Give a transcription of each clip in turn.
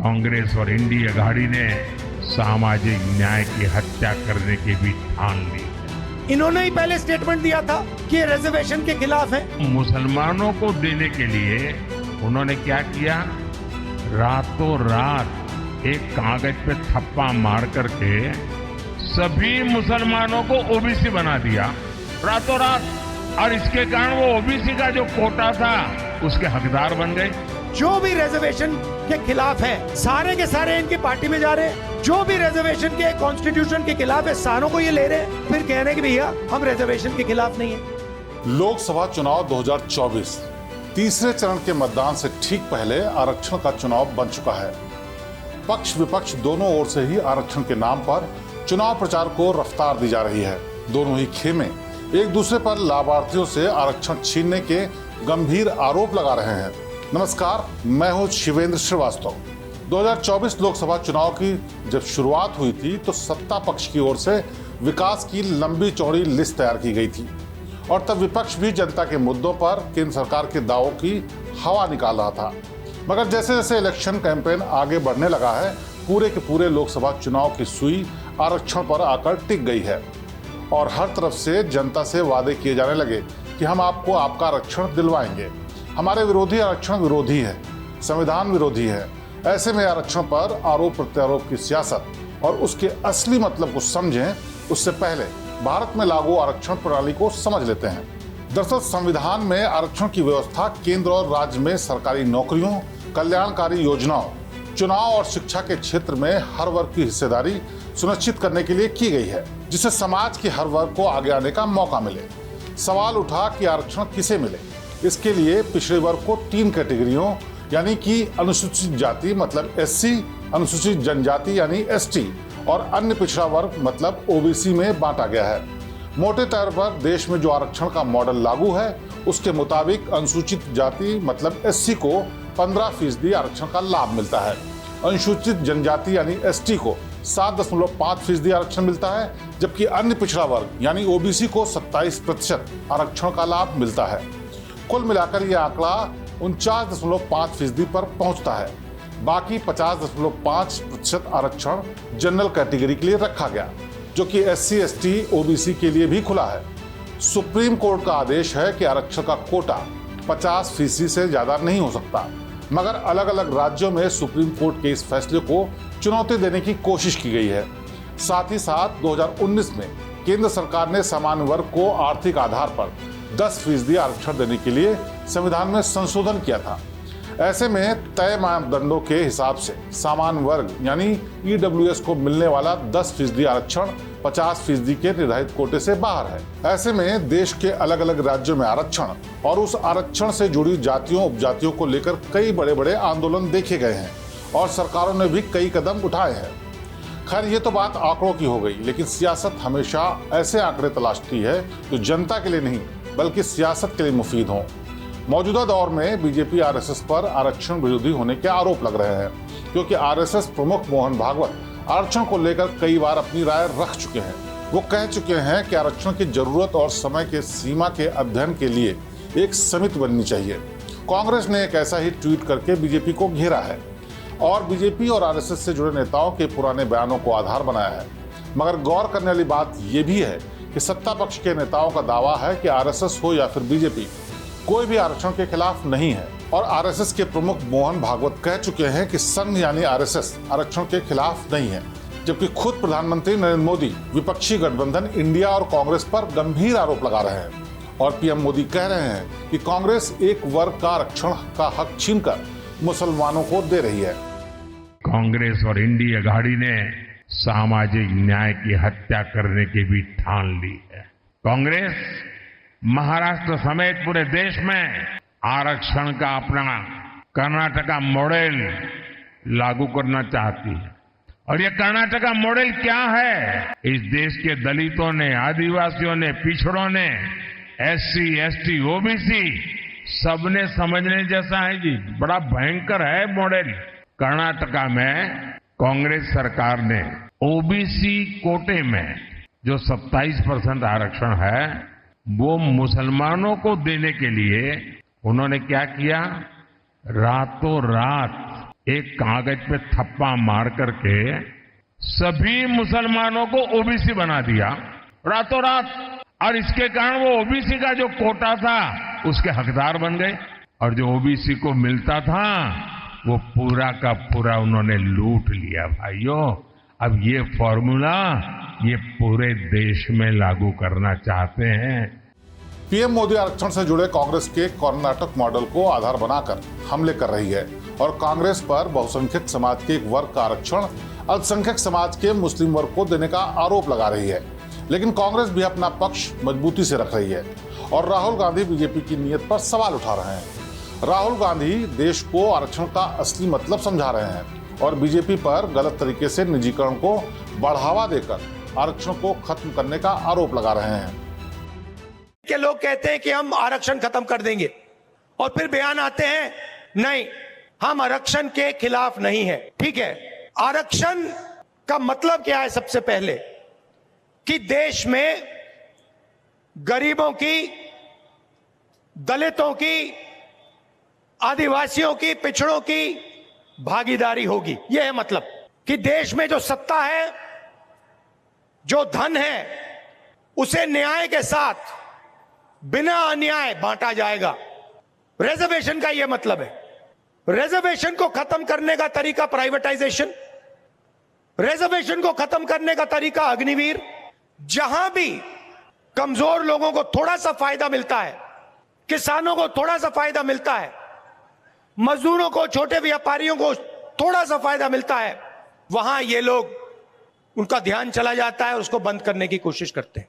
कांग्रेस और इंडिया अघाड़ी ने सामाजिक न्याय की हत्या करने की भी ठान ली। इन्होंने ही पहले स्टेटमेंट दिया था कि ये रिजर्वेशन के खिलाफ है। मुसलमानों को देने के लिए उन्होंने क्या किया, रातों रात एक कागज पे थप्पा मार करके सभी मुसलमानों को ओबीसी बना दिया, रातों रात। और इसके कारण वो ओबीसी का जो कोटा था उसके हकदार बन गए। जो भी रिजर्वेशन के खिलाफ है सारे के सारे इनकी पार्टी में जा रहे हैं। जो भी रिजर्वेशन के कॉन्स्टिट्यूशन के खिलाफ है सारों को ये ले रहे हैं, फिर कह रहे हैं कि भैया हम रिजर्वेशन के खिलाफ नहीं है। लोकसभा चुनाव 2024 तीसरे चरण के मतदान से ठीक पहले आरक्षण का चुनाव बन चुका है। पक्ष विपक्ष दोनों ओर से ही आरक्षण के नाम पर चुनाव प्रचार को रफ्तार दी जा रही है। दोनों ही खेमे एक दूसरे पर लाभार्थियों से आरक्षण छीनने के गंभीर आरोप लगा रहे हैं। नमस्कार, मैं हूं शिवेंद्र श्रीवास्तव। 2024 लोकसभा चुनाव की जब शुरुआत हुई थी तो सत्ता पक्ष की ओर से विकास की लंबी चौड़ी लिस्ट तैयार की गई थी और तब विपक्ष भी जनता के मुद्दों पर केंद्र सरकार के दावों की हवा निकाल रहा था। मगर जैसे जैसे इलेक्शन कैंपेन आगे बढ़ने लगा है, पूरे के पूरे लोकसभा चुनाव की सुई आरक्षण पर आकर टिक गई है और हर तरफ से जनता से वादे किए जाने लगे कि हम आपको आपका आरक्षण दिलवाएंगे। हमारे विरोधी आरक्षण विरोधी है, संविधान विरोधी है। ऐसे में आरक्षण पर आरोप प्रत्यारोप की सियासत और उसके असली मतलब को समझें उससे पहले भारत में लागू आरक्षण प्रणाली को समझ लेते हैं। दरअसल संविधान में आरक्षण की व्यवस्था केंद्र और राज्य में सरकारी नौकरियों, कल्याणकारी योजनाओं, चुनाव और शिक्षा के क्षेत्र में हर वर्ग की हिस्सेदारी सुनिश्चित करने के लिए की गई है, जिससे समाज के हर वर्ग को आगे आने का मौका मिले। सवाल उठा कि आरक्षण किसे मिले। इसके लिए पिछड़े वर्ग को 3 कैटेगरियों यानी कि अनुसूचित जाति मतलब एससी, अनुसूचित जनजाति यानी एसटी और अन्य पिछड़ा वर्ग मतलब ओबीसी में बांटा गया है। मोटे तौर पर देश में जो आरक्षण का मॉडल लागू है उसके मुताबिक अनुसूचित जाति मतलब एससी को 15% आरक्षण का लाभ मिलता है। अनुसूचित जनजाति यानी एसटी को 7.5% आरक्षण मिलता है, जबकि अन्य पिछड़ा वर्ग यानी ओबीसी को 27% आरक्षण का लाभ मिलता है। कुल मिलाकर यह आंकड़ा 49.5% पर पहुंचता है। बाकी 50.5% आरक्षण जनरल कैटेगरी के लिए रखा गया, जो कि एससी, एसटी, ओबीसी के लिए भी खुला है। सुप्रीम कोर्ट का आदेश है कि आरक्षण का कोटा 50% से ज्यादा नहीं हो सकता, मगर अलग अलग राज्यों में सुप्रीम कोर्ट के इस फैसले को चुनौती देने की कोशिश की गई है। साथ ही साथ 2019 में केंद्र सरकार ने सामान्य वर्ग को आर्थिक आधार पर 10% आरक्षण देने के लिए संविधान में संशोधन किया था। ऐसे में तय मानदंडों के हिसाब से सामान्य वर्ग यानी ईडब्ल्यूएस को मिलने वाला 10% आरक्षण 50% के निर्धारित कोटे से बाहर है। ऐसे में देश के अलग अलग राज्यों में आरक्षण और उस आरक्षण से जुड़ी जातियों उपजातियों को लेकर कई बड़े बड़े आंदोलन देखे गए हैं और सरकारों ने भी कई कदम उठाए हैं। खैर, ये तो बात आंकड़ों की हो गई, लेकिन सियासत हमेशा ऐसे आंकड़े तलाशती है जो जनता के लिए नहीं बल्कि सियासत के लिए मुफीद हों। मौजूदा दौर में बीजेपी आरएसएस पर आरक्षण विरोधी होने के आरोप लग रहे हैं, क्योंकि आरएसएस प्रमुख मोहन भागवत आरक्षण को लेकर कई बार अपनी राय रख चुके हैं। वो कह चुके हैं कि आरक्षण की जरूरत और समय के सीमा के अध्ययन के लिए एक समिति बननी चाहिए। कांग्रेस ने एक ऐसा ही ट्वीट करके बीजेपी को घेरा है और बीजेपी और आरएसएस से जुड़े नेताओं के पुराने बयानों को आधार बनाया है। मगर गौर करने वाली बात यह भी है कि सत्ता पक्ष के नेताओं का दावा है कि आरएसएस हो या फिर बीजेपी, कोई भी आरक्षण के खिलाफ नहीं है। और आरएसएस के प्रमुख मोहन भागवत कह चुके हैं कि संघ यानी आरएसएस आरक्षण के खिलाफ नहीं है, जबकि खुद प्रधानमंत्री नरेंद्र मोदी विपक्षी गठबंधन इंडिया और कांग्रेस पर गंभीर आरोप लगा रहे हैं और पीएम मोदी कह रहे हैं कि कांग्रेस एक वर्ग का आरक्षण का हक छीनकर मुसलमानों को दे रही है। कांग्रेस और इंडिया अघाड़ी ने सामाजिक न्याय की हत्या करने की भी ठान ली है। कांग्रेस महाराष्ट्र समेत पूरे देश में आरक्षण का अपना कर्नाटका मॉडल लागू करना चाहती है। और ये कर्नाटका मॉडल क्या है? इस देश के दलितों ने, आदिवासियों ने, पिछड़ों ने, एससी, एसटी, ओबीसी सबने समझने जैसा है जी। बड़ा भयंकर है मॉडल। कर्नाटका में कांग्रेस सरकार ने ओबीसी कोटे में जो 27% आरक्षण है वो मुसलमानों को देने के लिए उन्होंने क्या किया, रातों रात एक कागज पे थप्पा मार करके सभी मुसलमानों को ओबीसी बना दिया रातों रात, और इसके कारण वो ओबीसी का जो कोटा था उसके हकदार बन गए, और जो ओबीसी को मिलता था वो पूरा का पूरा उन्होंने लूट लिया। भाइयों, अब ये फॉर्मूला ये पूरे देश में लागू करना चाहते हैं। पीएम मोदी आरक्षण से जुड़े कांग्रेस के कर्नाटक मॉडल को आधार बनाकर हमले कर रही है और कांग्रेस पर बहुसंख्यक समाज के एक वर्ग का आरक्षण अल्पसंख्यक समाज के मुस्लिम वर्ग को देने का आरोप लगा रही है। लेकिन कांग्रेस भी अपना पक्ष मजबूती से रख रही है और राहुल गांधी बीजेपी की नीयत पर सवाल उठा रहे हैं। राहुल गांधी देश को आरक्षण का असली मतलब समझा रहे हैं और बीजेपी पर गलत तरीके से निजीकरण को बढ़ावा देकर आरक्षण को खत्म करने का आरोप लगा रहे हैं। के लोग कहते हैं कि हम आरक्षण खत्म कर देंगे और फिर बयान आते हैं नहीं, हम आरक्षण के खिलाफ नहीं है। ठीक है, आरक्षण का मतलब क्या है? सबसे पहले कि देश में गरीबों की, दलितों की, आदिवासियों की, पिछड़ों की भागीदारी होगी। यह है मतलब कि देश में जो सत्ता है, जो धन है, उसे न्याय के साथ बिना अन्याय बांटा जाएगा। रिजर्वेशन का यह मतलब है। रिजर्वेशन को खत्म करने का तरीका प्राइवेटाइजेशन, रिजर्वेशन को खत्म करने का तरीका अग्निवीर। जहां भी कमजोर लोगों को थोड़ा सा फायदा मिलता है, किसानों को थोड़ा सा फायदा मिलता है, मजदूरों को, छोटे व्यापारियों को थोड़ा सा फायदा मिलता है, वहां ये लोग, उनका ध्यान चला जाता है और उसको बंद करने की कोशिश करते हैं।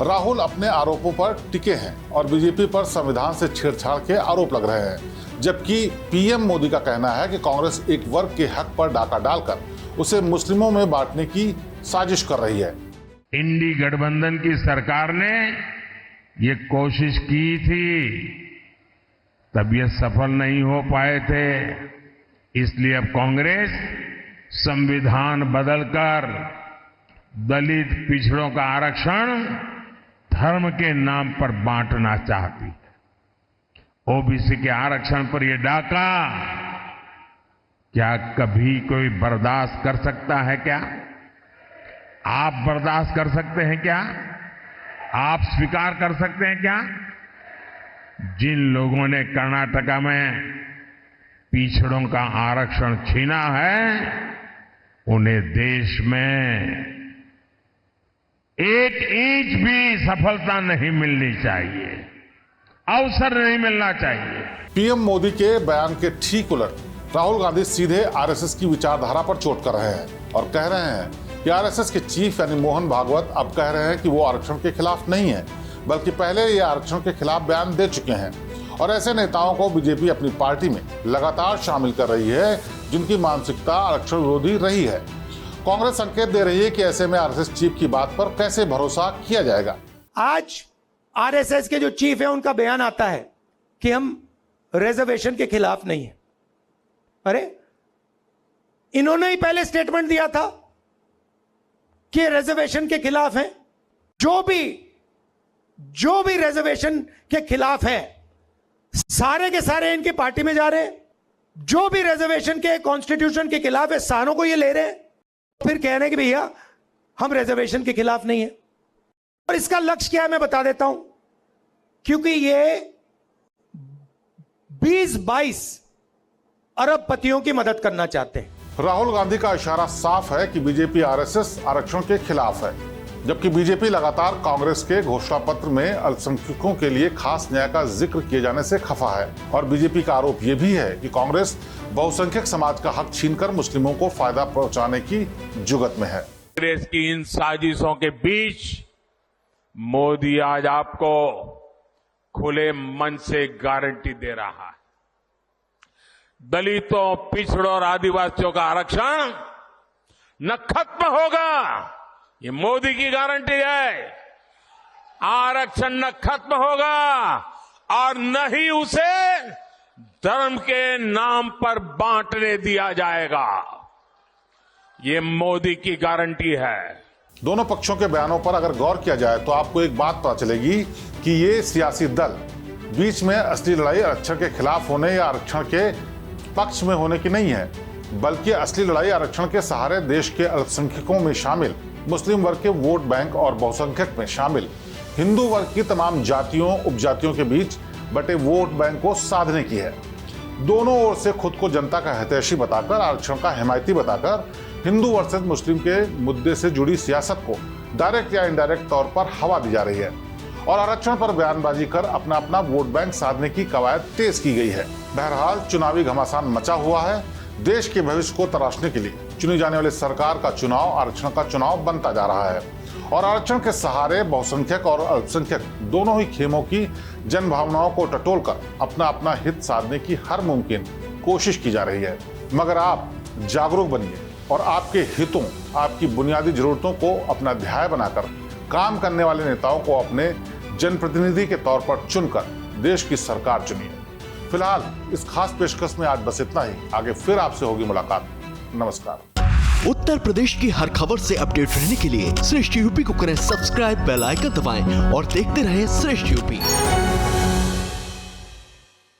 राहुल अपने आरोपों पर टिके हैं और बीजेपी पर संविधान से छेड़छाड़ के आरोप लग रहे हैं, जबकि पीएम मोदी का कहना है कि कांग्रेस एक वर्ग के हक पर डाका डालकर उसे मुस्लिमों में बांटने की साजिश कर रही है। इंडी गठबंधन की सरकार ने ये कोशिश की थी, तब ये सफल नहीं हो पाए थे। इसलिए अब कांग्रेस संविधान बदलकर दलित पिछड़ों का आरक्षण धर्म के नाम पर बांटना चाहती है। ओबीसी के आरक्षण पर यह डाका क्या कभी कोई बर्दाश्त कर सकता है क्या? आप बर्दाश्त कर सकते हैं क्या? आप स्वीकार कर सकते हैं क्या? जिन लोगों ने कर्नाटका में पिछड़ों का आरक्षण छीना है, उन्हें देश में एक इंच भी सफलता नहीं मिलनी चाहिए, अवसर नहीं मिलना चाहिए। पीएम मोदी के बयान के ठीक उलट राहुल गांधी सीधे आरएसएस की विचारधारा पर चोट कर रहे हैं और कह रहे हैं कि आरएसएस के चीफ यानी मोहन भागवत अब कह रहे हैं कि वो आरक्षण के खिलाफ नहीं है, बल्कि पहले ये आरक्षण के खिलाफ बयान दे चुके हैं। और ऐसे नेताओं को बीजेपी अपनी पार्टी में लगातार शामिल कर रही है जिनकी मानसिकता आरक्षण विरोधी रही है। कांग्रेस संकेत दे रही है कि ऐसे में आरएसएस चीफ की बात पर कैसे भरोसा किया जाएगा। आज आरएसएस के जो चीफ है उनका बयान आता है कि हम रिजर्वेशन के खिलाफ नहीं है। अरे, इन्होंने ही पहले स्टेटमेंट दिया था कि रिजर्वेशन के खिलाफ है। जो भी रिजर्वेशन के खिलाफ है, सारे के सारे इनकी पार्टी में जा रहे हैं। जो भी रिजर्वेशन के कॉन्स्टिट्यूशन के खिलाफ है, सारों को ये ले रहे हैं, फिर कह रहे हैं कि भैया हम रिजर्वेशन के खिलाफ नहीं है। और इसका लक्ष्य क्या है मैं बता देता हूं, क्योंकि ये 20-22 अरबपतियों की मदद करना चाहते हैं। राहुल गांधी का इशारा साफ है कि बीजेपी आरएसएस आरक्षण के खिलाफ है, जबकि बीजेपी लगातार कांग्रेस के घोषणा पत्र में अल्पसंख्यकों के लिए खास न्याय का जिक्र किए जाने से खफा है। और बीजेपी का आरोप यह भी है कि कांग्रेस बहुसंख्यक समाज का हक छीनकर मुस्लिमों को फायदा पहुंचाने की जुगत में है। कांग्रेस की इन साजिशों के बीच मोदी आज आपको खुले मन से गारंटी दे रहा है, दलितों, पिछड़ों और आदिवासियों का आरक्षण न खत्म होगा। ये मोदी की गारंटी है। आरक्षण न खत्म होगा और न ही उसे धर्म के नाम पर बांटने दिया जाएगा। ये मोदी की गारंटी है। दोनों पक्षों के बयानों पर अगर गौर किया जाए तो आपको एक बात पता चलेगी कि ये सियासी दल बीच में असली लड़ाई आरक्षण के खिलाफ होने या आरक्षण के पक्ष में होने की नहीं है, बल्कि असली लड़ाई आरक्षण के सहारे देश के अल्पसंख्यकों में शामिल मुस्लिम वर्ग के वोट बैंक और बहुसंख्यक में शामिल हिंदू वर्ग की तमाम जातियों उपजातियों के बीच बटे वोट बैंक को साधने की है। दोनों ओर से खुद को जनता का हितैषी बताकर, आरक्षण का हिमायती बताकर हिंदू वर्सेस मुस्लिम के मुद्दे से जुड़ी सियासत को डायरेक्ट या इनडायरेक्ट तौर पर हवा दी जा रही है और आरक्षण पर बयानबाजी कर अपना अपना वोट बैंक साधने की कवायद तेज की गई है। बहरहाल चुनावी घमासान मचा हुआ है। देश के भविष्य को तराशने के लिए चुनी जाने वाली सरकार का चुनाव आरक्षण का चुनाव बनता जा रहा है और आरक्षण के सहारे बहुसंख्यक और अल्पसंख्यक दोनों ही खेमों की जन भावनाओं को टटोलकर अपना अपना हित साधने की हर मुमकिन कोशिश की जा रही है। मगर आप जागरूक बनिए और आपके हितों, आपकी बुनियादी जरूरतों को अपना ध्येय बनाकर काम करने वाले नेताओं को अपने जनप्रतिनिधि के तौर पर चुनकर देश की सरकार चुनिए। फिलहाल इस खास पेशकश में आज बस इतना ही। आगे फिर आपसे होगी मुलाकात। नमस्कार। उत्तर प्रदेश की हर खबर से अपडेट रहने के लिए श्रेष्ठ यूपी को करें सब्सक्राइब, बेल आइकन दबाएं और देखते रहें श्रेष्ठ यूपी।